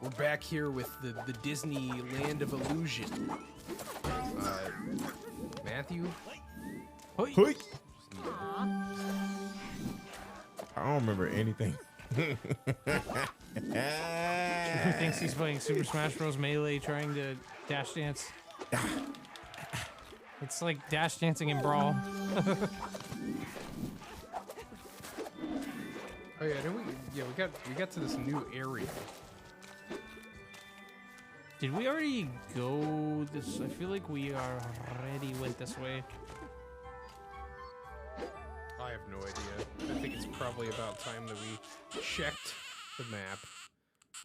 We're back here with the Disney Land of Illusion. Matthew? Hoi. I don't remember anything. Trevor thinks he's playing Super Smash Bros. Melee trying to dash dance. It's like dash dancing in Brawl. Oh yeah, we got to this new area. Did we already go this? I feel like we already went this way. I have no idea. I think it's probably about time that we checked the map.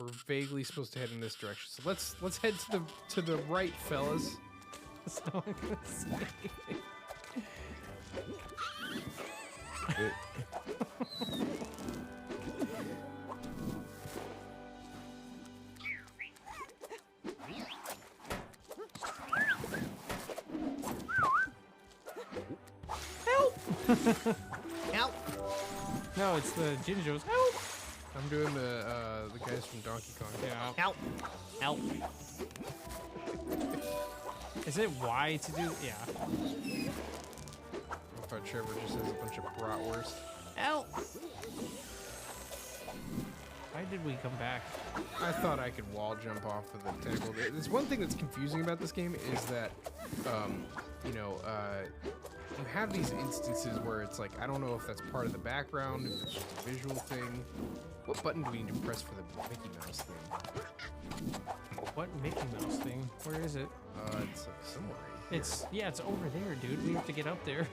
We're vaguely supposed to head in this direction, so let's head to the right, fellas. That's not what I'm gonna say. Help! No, it's the Jinjos. Help! I'm doing the guys from Donkey Kong. Yeah. Help! Help. Is it Y to do? Yeah. I thought Trevor just has a bunch of bratwurst. Help! Why did we come back? I thought I could wall jump off of the tentacle. There's one thing that's confusing about this game is that, you have these instances where it's like, I don't know if that's part of the background, if it's just a visual thing. What button do we need to press for the Mickey Mouse thing? What Mickey Mouse thing? Where is it? It's somewhere right here. It's over there, dude. We have to get up there.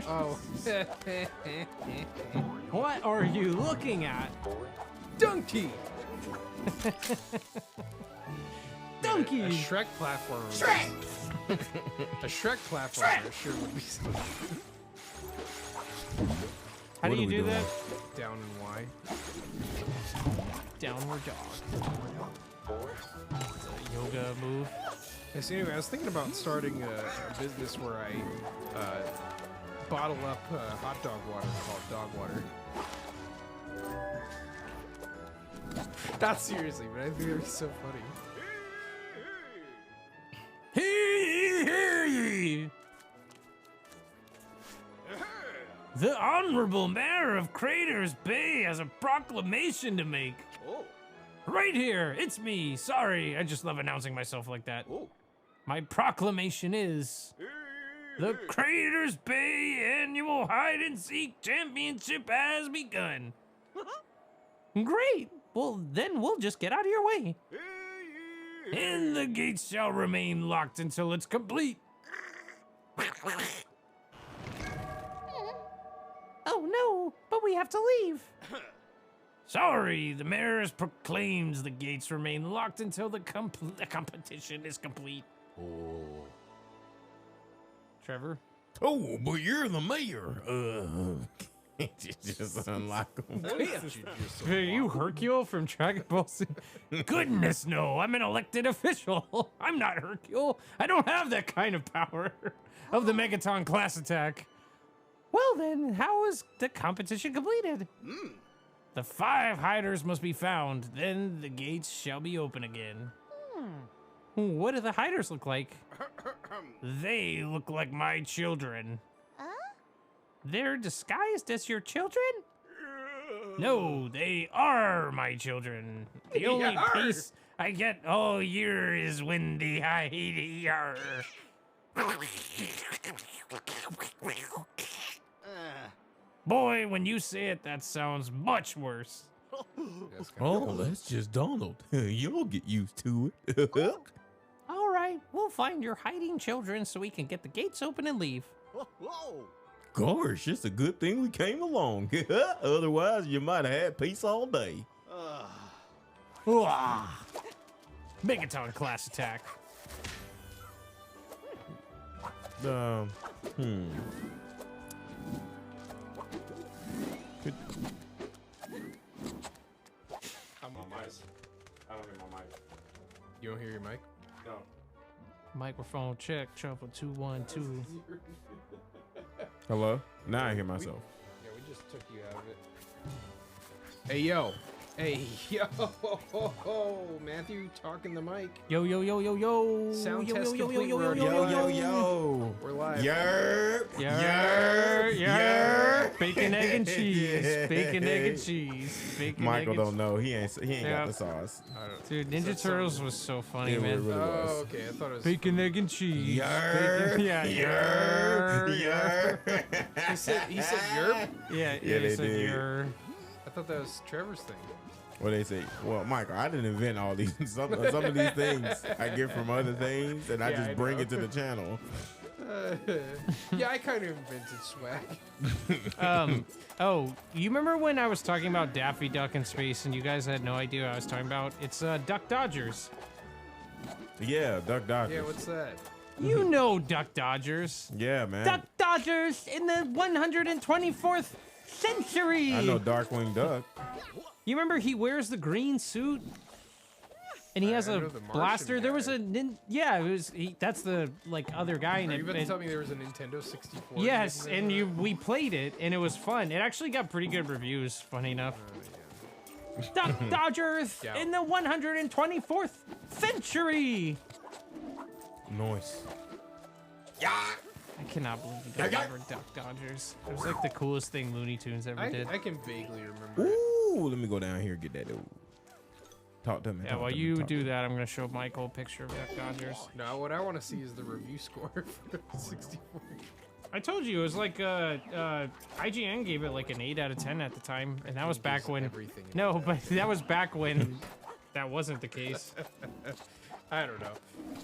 Oh. What are you looking at? Donkey! Donkey! A Shrek platformer. Shrek! A Shrek platformer sure would be something. How do What you are we do doing? that? Down and Y. Downward dog. It's a yoga move. Yeah, so anyway, I was thinking about starting a business where I bottle up hot dog water called dog water. Not seriously, but I think it'd be so funny. The Honorable Mayor of Craters Bay has a proclamation to make. Oh. Right here, it's me. Sorry, I just love announcing myself like that. Oh. My proclamation is the Craters Bay Annual Hide and Seek Championship has begun. Great. Well, then we'll just get out of your way. And the gates shall remain locked until it's complete. Oh no, but we have to leave. Sorry, the mayor has proclaimed the gates remain locked until the competition is complete. Oh. Trevor? Oh, but you're the mayor. Just unlock them. Are you Hercule from Dragon Ball Z? Goodness no, I'm an elected official. I'm not Hercule. I don't have that kind of power of the Megaton class attack. Well then, how is the competition completed? The 5 hiders must be found, then the gates shall be open again. What do the hiders look like? They look like my children. They're disguised as your children? No, they are my children. The only peace I get all year is when the Hyder. Boy, when you say it, that sounds much worse. Oh, that's just Donald. You'll get used to it. All right, we'll find your hiding children so we can get the gates open and leave. Whoa. Gosh, it's a good thing we came along. Otherwise, you might have had peace all day. Megaton class attack. Good. I'm on mic. I don't hear my mic. You don't hear your mic? No. Microphone check, trouble 212. Hello? Now I hear myself. Yeah, we just took you out of it. Hey, yo. Hey, yo, Matthew, talking the mic. Yo, yo, yo, yo, yo. Sound yo, test yo, yo, complete. yo, We're yo, already yo, Yo, yo, yo, yo. We're live. Yer. Yer. Bacon, egg, and cheese. Bacon, egg, and cheese. Bacon, Michael egg, and don't know. He ain't Yeah. got the sauce. I don't- Dude, is Ninja that Turtles something- was so funny, It man. really was. Oh, okay. I thought it was. Bacon, egg, and cheese. Yer. Bacon, yeah, Yer. yer. He said yerp. Yeah, Yeah, he they said did. yer. I thought that was Trevor's thing. What they say? Well, Michael, I didn't invent all these. Some of these things I get from other things, and I Yeah, just I bring know. it to the channel. Yeah, I kind of invented swag. Oh, you remember when I was talking about Daffy Duck in space and you guys had no idea what I was talking about? It's Duck Dodgers. Yeah, Duck Dodgers. Yeah, what's that? You know Duck Dodgers. Yeah, man. Duck Dodgers in the 124th century. I know Darkwing Duck. You remember he wears the green suit? And he has I a know the Martian blaster. There was guy. yeah, it was that's the other guy in Are it. you about to and- tell me there was a Nintendo 64? yes, game and in there? we played it and it was fun. It actually got pretty good reviews, funny enough. Duck Dodgers Yeah. in the 124th century. Noise. I cannot believe you guys remember Duck Dodgers. It was like the coolest thing Looney Tunes ever did. I can vaguely remember. it. Ooh, let me go down here and get that dude. Talk to me. Yeah, while you do that, I'm gonna show Michael a picture of Duck Dodgers. No, what I want to see is the review score for 64. I told you it was like IGN gave it like an 8 out of 10 at the time, and that was back gives when. everything an No, 8 out but that was back when that wasn't the case. I don't know.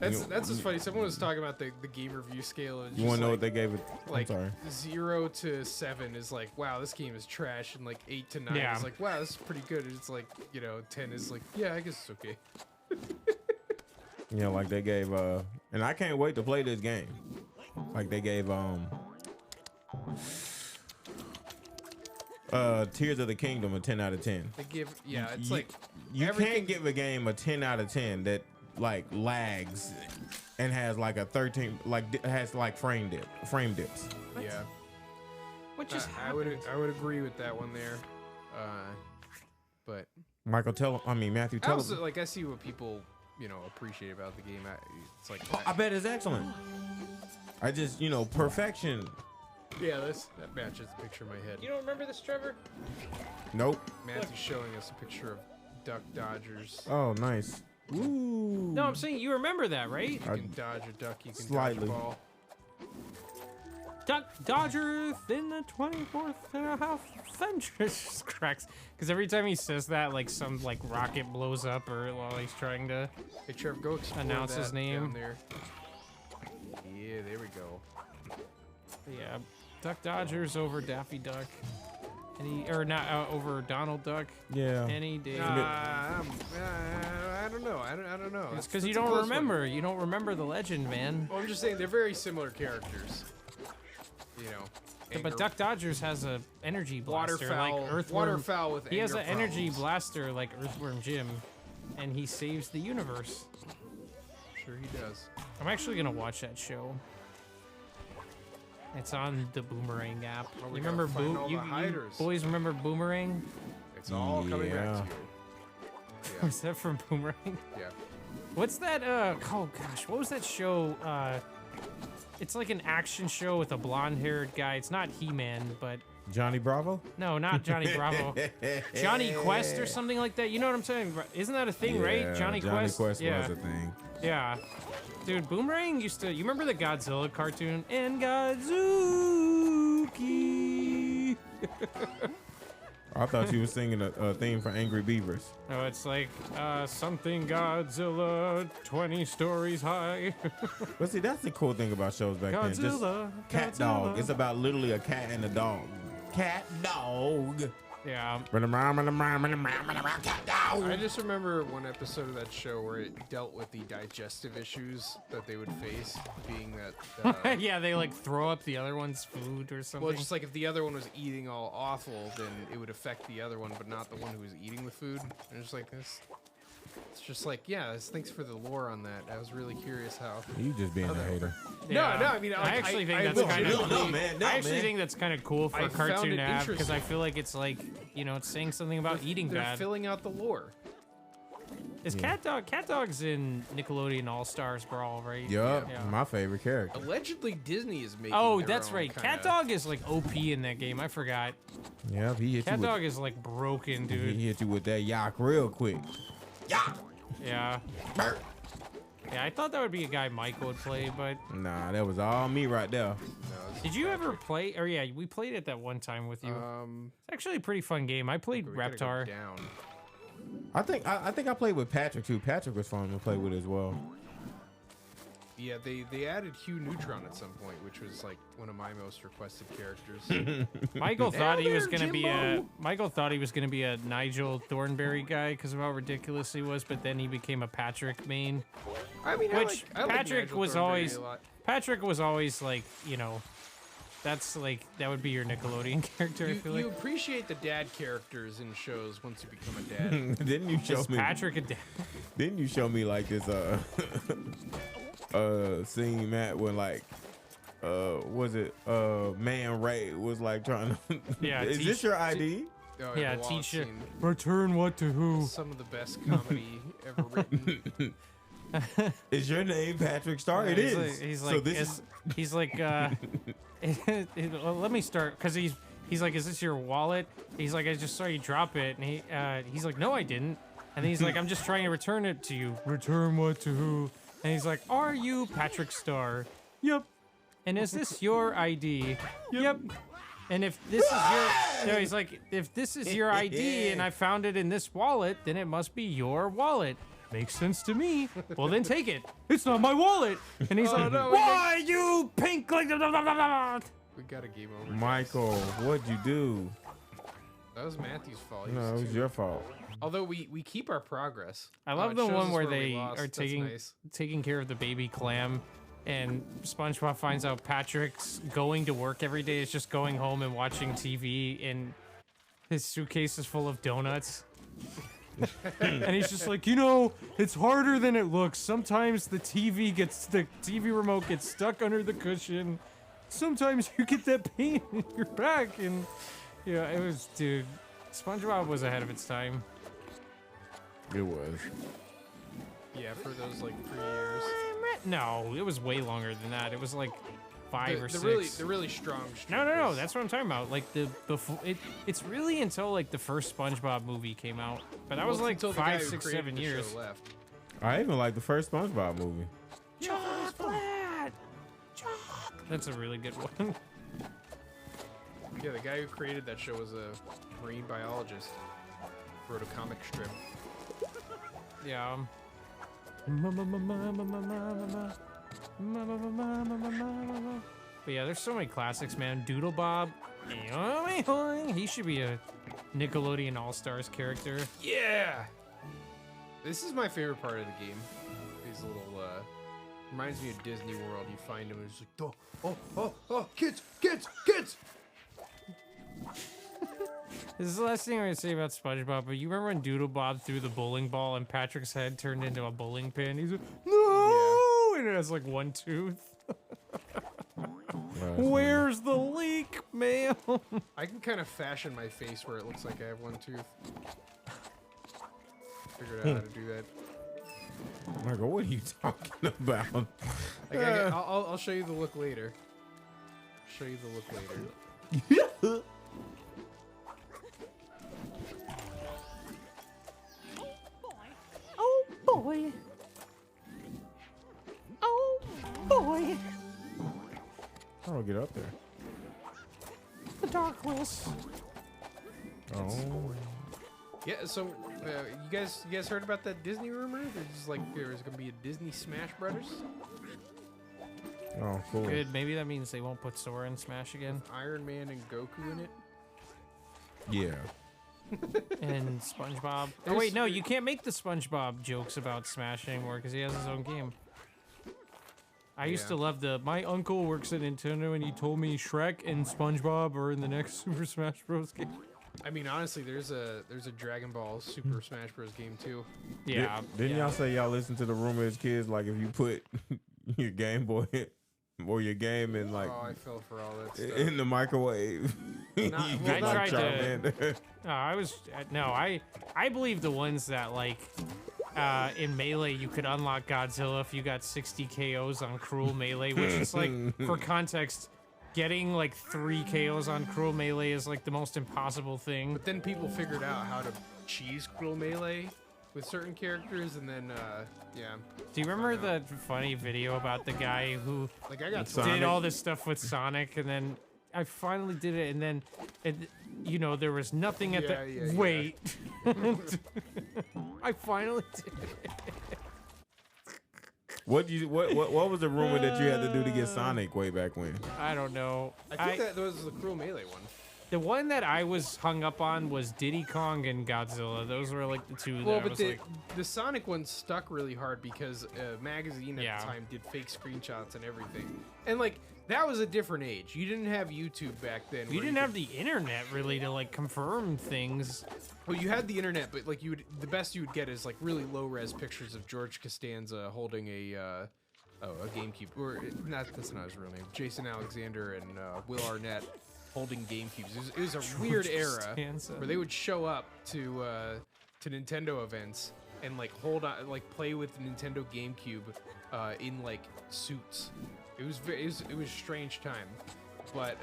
That's just funny. Someone was talking about the game review scale. And You want to know what they gave it? like I'm sorry. 0 to 7 is like, wow, this game is trash, and like 8 to 9 Yeah. is like, wow, this is pretty good. And it's like, 10 is like, yeah, I guess it's okay. You know, like they gave and I can't wait to play this game. Like they gave Tears of the Kingdom a 10 out of 10. They give, yeah, it's You- like You everything- can't give a game a 10 out of 10 that like lags and has like a 13 has like frame dips. yeah. What just I would happened? agree with that one there. But Michael, Matthew, I tell also him. like I see what people appreciate about the game. It's like I bet it's excellent. I just, perfection. yeah, that matches the picture in my head. You don't remember this, Trevor? Nope. Matthew's showing us a picture of Duck Dodgers. Oh, nice. Ooh. No, I'm saying you remember that, right? You can dodge a duck. You can Slightly. dodge a ball. Duck Dodgers in the 24th and a half century. Cracks. Because every time he says that, like some like rocket blows up or while he's trying to. Hey, Trev, go explore Announce his that name. down there. Yeah, there we go. Yeah, Duck Dodgers over Daffy Duck. Or not over Donald Duck. Yeah. Any day. I don't know. I don't know. It's because you That's a don't close one. remember. You don't remember the legend, man. Well, I'm just saying they're very similar characters. But Duck Dodgers has a energy blaster waterfowl, like Earthworm. waterfowl with He has anger an energy problems. blaster like Earthworm Jim, and he saves the universe. Sure, he does. I'm actually gonna watch that show. It's on the Boomerang app. Oh, You we gotta remember find all the you hiders. boys remember Boomerang? It's all coming back Yeah. to you. Was that from Boomerang? Yeah. What's that? Oh gosh, what was that show? It's like an action show with a blonde-haired guy. It's not He-Man, but Johnny Bravo? no, not Johnny Bravo. Johnny Quest or something like that. You know what I'm saying? Isn't that a thing, right? Yeah, Johnny Quest. was a thing. Yeah. Dude, Boomerang used to. You remember the Godzilla cartoon? And Godzuki. I thought you were singing a theme for Angry Beavers. No, it's like something Godzilla 20 stories high. But see, that's the cool thing about shows back then. Just Godzilla. cat Godzilla. dog. It's about literally a cat and a dog. Cat dog. Yeah. Cat dog. I just remember one episode of that show where it dealt with the digestive issues that they would face, being that. Yeah, they like throw up the other one's food or something. Well, just like if the other one was eating all awful, then it would affect the other one, but not the one who was eating the food. And it's like this. It's just like, yeah, thanks for the lore on that. I was really curious how. You just being a hater. Yeah. No, I mean, I actually think that's legitimately- kind of. No, man. No, I actually man. think that's kind of cool for I a found cartoon it to have because I interesting. feel like it's like it's saying something about eating They're bad. filling out the lore. Is Cat Dog's in Nickelodeon All Stars Brawl, right? Yup, Yeah. my favorite character. Allegedly, Disney is making. Oh, their that's own right. kinda- Cat Dog is like OP in that game. I forgot. Yep, he hit Cat you with, Dog is like broken, dude. he hit you with that yak real quick. Yeah. Yeah, I thought that would be a guy Michael would play, but Nah, that was all me right there. No, this did is you ever Patrick. play? Or yeah, we played it that one time with you. It's actually a pretty fun game. I played we gotta go Reptar. down. I think I played with Patrick too. Patrick was fun to play with as well. Yeah, they added Hugh Neutron at some point, which was like one of my most requested characters. Michael thought he was there, gonna be a Jimbo. Michael thought he was gonna be a Nigel Thornberry guy because of how ridiculous he was, but then he became a Patrick main. I mean, Which I like Patrick Nigel was Thornberry always a lot. Patrick was always like that's like that would be your Nickelodeon character. I feel You like. appreciate the dad characters in shows once you become a dad. Didn't you show Is me? Patrick a dad? Didn't you show me like this scene, Matt, when like was it Man Ray was like trying to Yeah, is teach- this your ID? Oh, Yeah, the wallet teacher. scene. Return what to who? Some of the best comedy ever written. Is your name Patrick Star? It He's is. like- He's so like, this he's like, well, let me start, because he's like, is this your wallet? He's like, I just saw you drop it, and he's like, no, I didn't. And he's like, I'm just trying to return it to you. Return what to who? And he's like, are you Patrick Star? Yep. And is this your ID? Yep. And if this is your, no, he's like, if this is your ID and I found it in this wallet, then it must be your wallet. Makes sense to me. Well, then take it. It's not my wallet. And he's like, no, why you pink like We got a game over. Michael, what'd you do? That was Matthew's fault. He No, was it was too- your fault. Although we keep our progress. I love it the shows one us where we they lost. are That's taking nice. taking care of the baby clam, and SpongeBob finds out Patrick's going to work every day is just going home and watching TV, and his suitcase is full of donuts. And he's just like, it's harder than it looks. Sometimes the TV remote gets stuck under the cushion. Sometimes you get that pain in your back, and yeah, it was, dude. SpongeBob was ahead of its time. It was. Yeah, for those like 3 years. No, it was way longer than that. It was like 5 or 6. The really strong. No, strippers. that's what I'm talking about. Like it's really until like the first SpongeBob movie came out, but that was Well, like until the guy 5, who 6, created 7 the years. show left. I even like the first SpongeBob movie. Chocolate. That's a really good one. Yeah, the guy who created that show was a marine biologist. Wrote a comic strip. Yeah. But yeah, there's so many classics, man. Doodle Bob. He should be a Nickelodeon All-Stars character. Yeah. This is my favorite part of the game. These little reminds me of Disney World. You find him and it's like, oh, kids. This is the last thing I'm gonna say about SpongeBob, but you remember when Doodle Bob threw the bowling ball and Patrick's head turned into a bowling pin? He's like, no! And it has like one tooth. Where's the leak, man? I can kind of fashion my face where it looks like I have one tooth. Figured out how to do that. Michael, what are you talking about? Like, I'll show you the look later. Show you the look later. Oh boy. Oh boy. I don't get up there. The Darkless. Oh. Yeah, so you guys heard about that Disney rumor? There's like there's gonna be a Disney Smash Brothers. Oh, cool. Good. Maybe that means they won't put Sora in Smash again. Iron Man and Goku in it. Yeah. And SpongeBob. Oh wait, no, you can't make the SpongeBob jokes about Smash anymore because he has his own game. I used to Yeah. love my uncle works at Nintendo and he told me Shrek and SpongeBob are in the next Super Smash Bros. Game. I mean, honestly, there's a Dragon Ball Super Smash Bros. Game too. Yeah. Didn't yeah. y'all say y'all listen to the rumor as kids? Like if you put your Game Boy or your game in like Oh, I fell for all that stuff. in the microwave, you Not- get well, like I tried Charmander. I believe the ones that like in Melee you could unlock Godzilla if you got 60 KOs on Cruel Melee, which is like for context, getting like 3 KOs on Cruel Melee is like the most impossible thing. But then people figured out how to cheese Cruel Melee with certain characters, and then yeah, Do you remember the funny video about the guy who like I got Sonic. did all this stuff with Sonic, and then I finally did it, and then you know there was nothing at Yeah, the yeah, yeah. wait. I finally did it. What was the rumor that you had to do to get Sonic way back when? I don't know. I think that was the Cruel Melee one. The one that I was hung up on was Diddy Kong and Godzilla. Those were like the two Well, that I but was the like, the Sonic one stuck really hard because a magazine at Yeah. the time did fake screenshots and everything, and like that was a different age. You didn't have YouTube back then. you where didn't could- have the internet really to like confirm things. Well, you had the internet, but like the best you would get is like really low res pictures of George Costanza holding a GameCube, or that's not his real name. Jason Alexander and Will Arnett holding GameCubes. It was a weird era Costanza. where they would show up to Nintendo events and like hold on, like play with the Nintendo GameCube in like suits. It was a strange time, but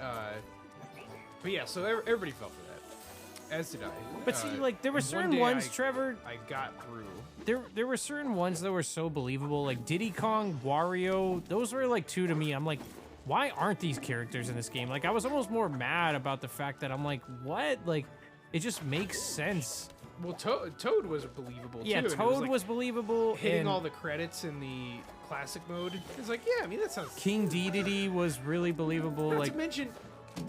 yeah. So everybody fell for that, as did I. But see, like there were and one certain day ones, Trevor. I got through. There were certain ones that were so believable, like Diddy Kong, Wario. Those were like two to me. I'm like, why aren't these characters in this game? Like I was almost more mad about the fact that I'm like, what? Like, it just makes sense. Well, Toad was believable Yeah, too. and it Toad like, was believable. hitting and all the credits in the classic mode. It's like, yeah, I mean that sounds. King Dedede was really believable. Not Like to mention,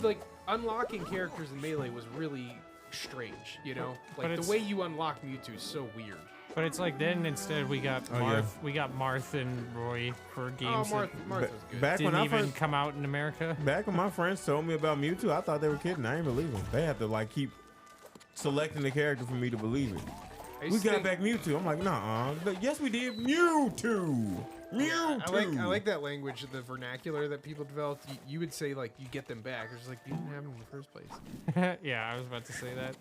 like unlocking characters in Melee was really strange. You know, But like it's- the way you unlock Mewtwo is so weird. But it's like then instead we got Oh, Marth. yeah. We got Marth and Roy for games Oh, that Marth was good. Back when didn't I even first, come out in America. back when my friends told me about Mewtwo, I thought they were kidding. I ain't believe them. They had to like keep selecting the character for me to believe it. I We used to got think- back Mewtwo. I'm like, nah. But yes, we did. Mewtwo. Mewtwo. I like that language, the vernacular that people developed. You would say like you get them back. It's like you didn't have them in the first place. Yeah, I was about to say that.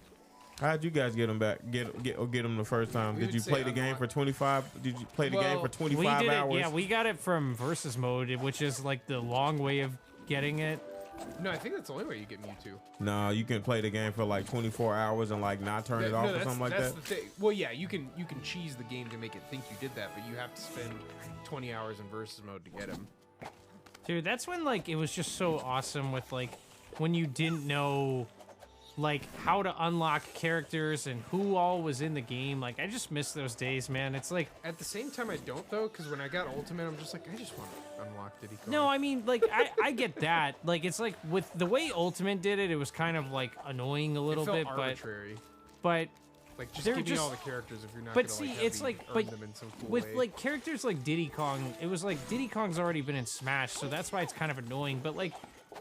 How'd you guys get them back? Get them the first time? We Did would you say play the game unlock- for 25? Did you play the game Well, for We 25 did hours? it. Yeah, we got it from versus mode, which is like the long way of getting it. No, I think that's the only way you get Mewtwo. No, you can play the game for like 24 hours and like not turn it off or something like that's that. the thing. Well, yeah, you can cheese the game to make it think you did that, but you have to spend 20 hours in versus mode to get him. Dude, that's when like it was just so awesome with like when you didn't know like how to unlock characters and who all was in the game. Like I just miss those days, man. It's like At the same time, I don't though, because when I got Ultimate, I'm just like, I just want to unlock Diddy Kong. no, I mean like I get that. Like it's like with the way Ultimate did it, it was kind of like annoying a it little felt bit, arbitrary. but Like just they're give me just- all the characters if you're not. But gonna, see, like, it's have me like, earn but them in some cool with way. like characters like Diddy Kong, it was like Diddy Kong's already been in Smash, so that's why it's kind of annoying. But like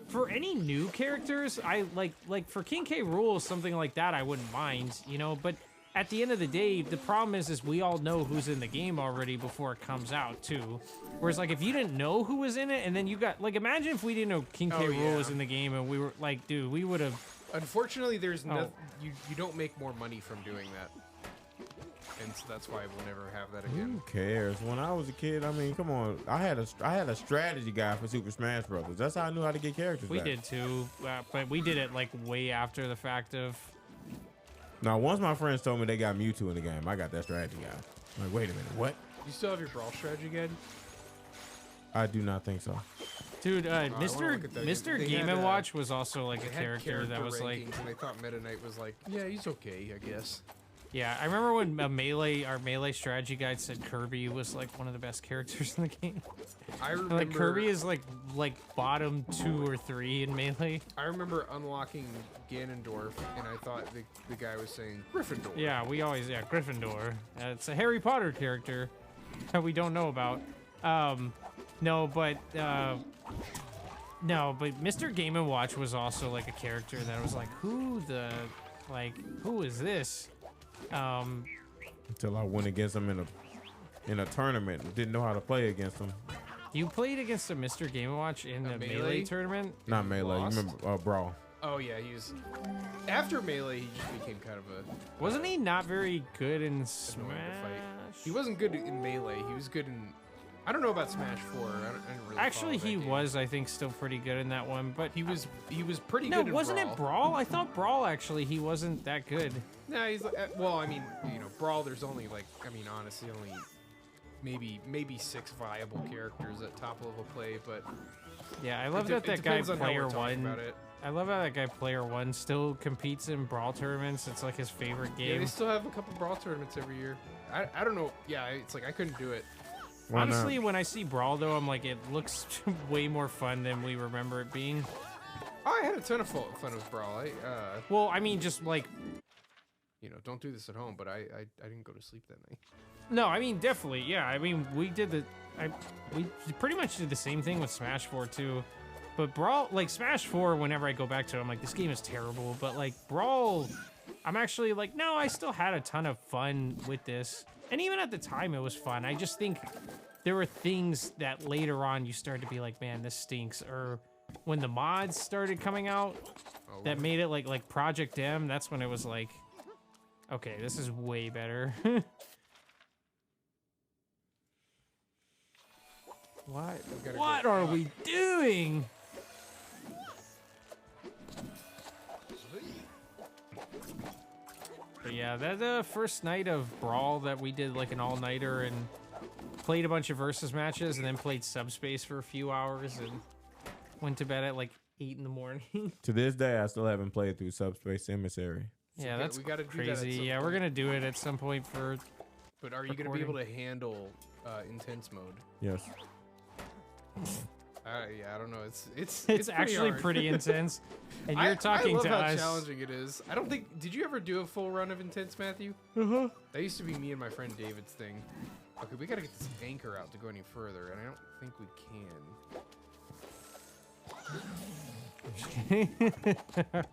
for any new characters, I like for King K. Rool, something like that, I wouldn't mind, you know. But at the end of the day, the problem is we all know who's in the game already before it comes out too. Whereas like if you didn't know who was in it, and then you got like imagine if we didn't know King K. Oh, Rool yeah. was in the game, and we were like, dude, we would have. Unfortunately, there's Oh. no you don't make more money from doing that, and so that's why we'll never have that again. Who cares? When I was a kid, I mean, come on. I had a strategy guide for Super Smash Brothers. That's how I knew how to get characters We back. did too, but we did it like way after the fact of. Now, once my friends told me they got Mewtwo in the game, I got that strategy guide. I'm like, wait a minute, what? You still have your Brawl strategy guide? I do not think so. Dude, wanna Mr. look at that. Mr. They Game had, and Watch was also like They a had character that was like, rankings, and I thought Meta Knight was like, yeah, he's okay, I guess. yeah. I remember when our melee strategy guide said Kirby was like one of the best characters in the game. I remember Like Kirby is like bottom 2 or 3 in melee. I remember unlocking Ganondorf, and I thought the guy was saying Gryffindor. Yeah, Gryffindor. It's a Harry Potter character that we don't know about. No, but Mr. Game and Watch was also like a character that was like, who the Like, who is this? Until I went against him in a tournament and didn't know how to play against him. You played against a Mr. Game & Watch in the Melee tournament? Not Melee, you lost? remember Brawl. Oh yeah, he was. After Melee, he just became kind of a. Wasn't he not very good in annoying to Smash? fight. He wasn't good in Melee. He was good in. I don't know about Smash 4. I didn't really Actually, follow he that game. was, I think, still pretty good in that one. But He was pretty no, good. In wasn't Brawl. it Brawl? I thought Brawl actually he wasn't that good. No, he's like, well, I mean, Brawl. There's only like, I mean, honestly, only maybe 6 viable characters at top level play, but Yeah, I love it that guy depends on how Player we're talking One. about it. I love how that guy Player One still competes in Brawl tournaments. It's like his favorite Yeah, game. they still have a couple Brawl tournaments every year. I don't know. Yeah, it's like I couldn't do it. Why not? Honestly, when I see Brawl though, I'm like, it looks way more fun than we remember it being. Oh, I had a ton of fun with Brawl. Well, I mean, just like, don't do this at home, but I didn't go to sleep that night. no, I mean, definitely, yeah. I mean, we pretty much did the same thing with Smash 4 too. But Brawl, like Smash 4, whenever I go back to it, I'm like, this game is terrible. But like Brawl, I'm actually like, no, I still had a ton of fun with this. And even at the time, it was fun. I just think there were things that later on you started to be like, man, this stinks. Or when the mods started coming out that made it like Project M, that's when it was like, okay, this is way better. What are we doing? But yeah, that's the first night of Brawl that we did like an all-nighter and played a bunch of versus matches and then played Subspace for a few hours and went to bed at like 8 in the morning. To this day, I still haven't played through Subspace Emissary. Yeah, Okay, that's we gotta do that at crazy. some Yeah, we're point. gonna do it at some point for. But are you going to be able to handle intense mode? Yes. Yeah, I don't know. It's It's actually hard. pretty intense. And you're talking I love to how us. challenging it is. I don't think. Did you ever do a full run of intense, Matthew? Uh-huh. That used to be me and my friend David's thing. Okay, we gotta get this anchor out to go any further, and I don't think we can.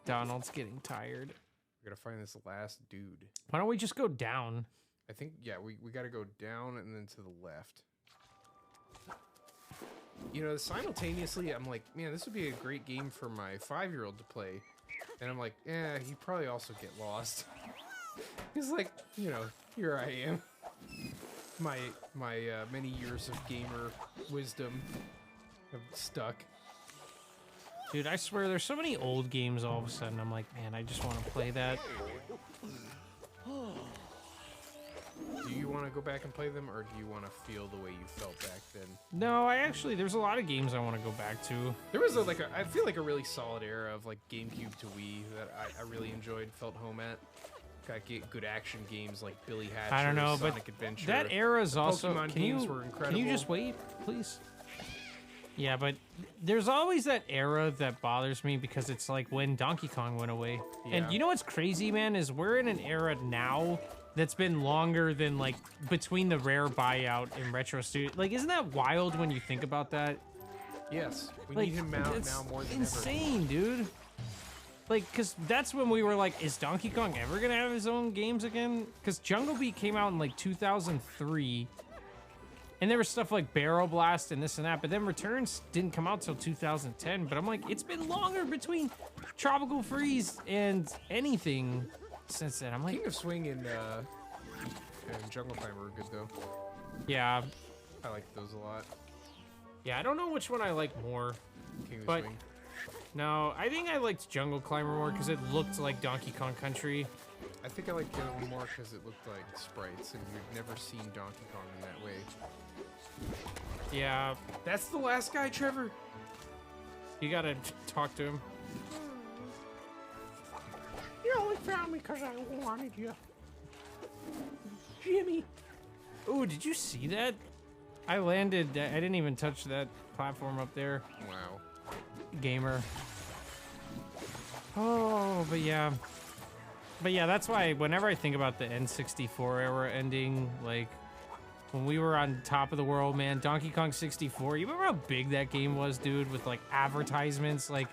Donald's getting tired. We gotta find this last dude. Why don't we just go down? I think, yeah, we gotta go down and then to the left. Simultaneously, I'm like, man, this would be a great game for my 5-year-old to play. And I'm like, he'd probably also get lost. He's like, here I am. My many years of gamer wisdom have stuck. Dude, I swear there's so many old games all of a sudden. I'm like, man, I just want to play that. Do you want to go back and play them, or do you want to feel the way you felt back then? No, there's a lot of games I want to go back to. There was I feel like a really solid era of like GameCube to Wii that I really enjoyed, felt home at. Got good action games like Billy Hatcher, I don't know, Sonic but Adventure. that era is also. Pokemon Can games you were can incredible. you just wait, please? Yeah, but there's always that era that bothers me because it's like when Donkey Kong went away. Yeah. And you know what's crazy, man, is we're in an era now that's been longer than like between the Rare buyout and Retro Studio. Like, isn't that wild when you think about that? Yes, we Like, need him out it's now more than insane, dude. Like, cause that's when we were like, is Donkey Kong ever gonna have his own games again? Cause Jungle Beat came out in like 2003. And there was stuff like Barrel Blast and this and that, but then Returns didn't come out till 2010. But I'm like, it's been longer between Tropical Freeze and anything since then. I'm ever. like, King of Swing and Jungle Climber were good though. yeah, I like those a lot. yeah. I don't know which one I like more. King of But- Swing. No, I think I liked Jungle Climber more because it looked like Donkey Kong Country. I think I like the other one more because it looked like sprites, and you've never seen Donkey Kong in that way. Yeah, That's the last guy, Trevor. you gotta talk to him. You only found me because I wanted you, Jimmy. Ooh, did you see that? I landed. I didn't even touch that platform up there. Wow. Gamer. Oh, but yeah. But yeah, that's why whenever I think about the N64 era ending, like when we were on top of the world, man, Donkey Kong 64, you remember how big that game was, dude, with like advertisements like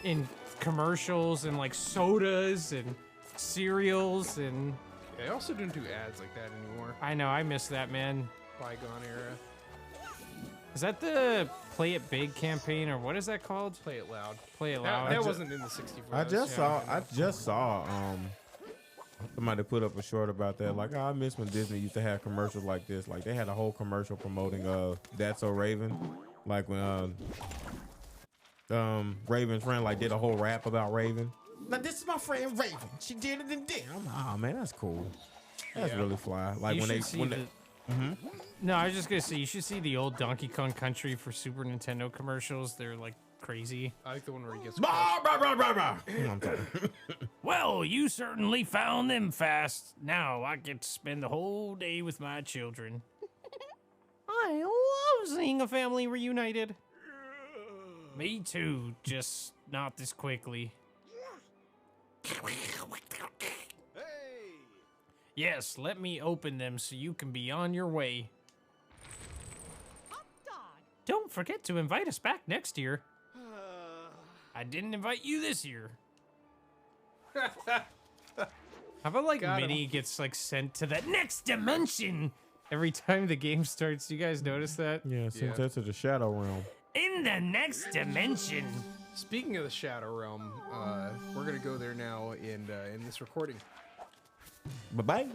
in commercials and like sodas and cereals and Yeah, I also don't do ads like that anymore. I know I miss that, man. Bygone era. Is that the Play It Big campaign or what is that called? Play it loud. Play It That, Loud. that wasn't in the 64. I that was just saw. Channel I 10. just saw. Somebody put up a short about that. Like, oh, I miss when Disney used to have commercials like this. Like, they had a whole commercial promoting That's So Raven. Like when Raven's friend like did a whole rap about Raven. Now this is my friend Raven. She did it and did. I'm like, oh man, that's cool. That's Yeah. really fly. Like You when they should see when the- they, No, I was just gonna say you should see the old Donkey Kong Country for Super Nintendo commercials. They're like crazy. I like the one where he gets Bah, crushed. bah, bah, bah, bah. I'm sorry. Well, you certainly found them fast. Now I get to spend the whole day with my children. I love seeing a family reunited. Me too, just not this quickly. Yes, let me open them so you can be on your way. Don't forget to invite us back next year. I didn't invite you this year. How about like Got him. Minnie gets like sent to the next dimension every time the game starts? Do you guys notice that? Yeah, since Yeah. that's to the Shadow Realm. In the next dimension. Speaking of the Shadow Realm, we're gonna go there now in this recording. Bye bye.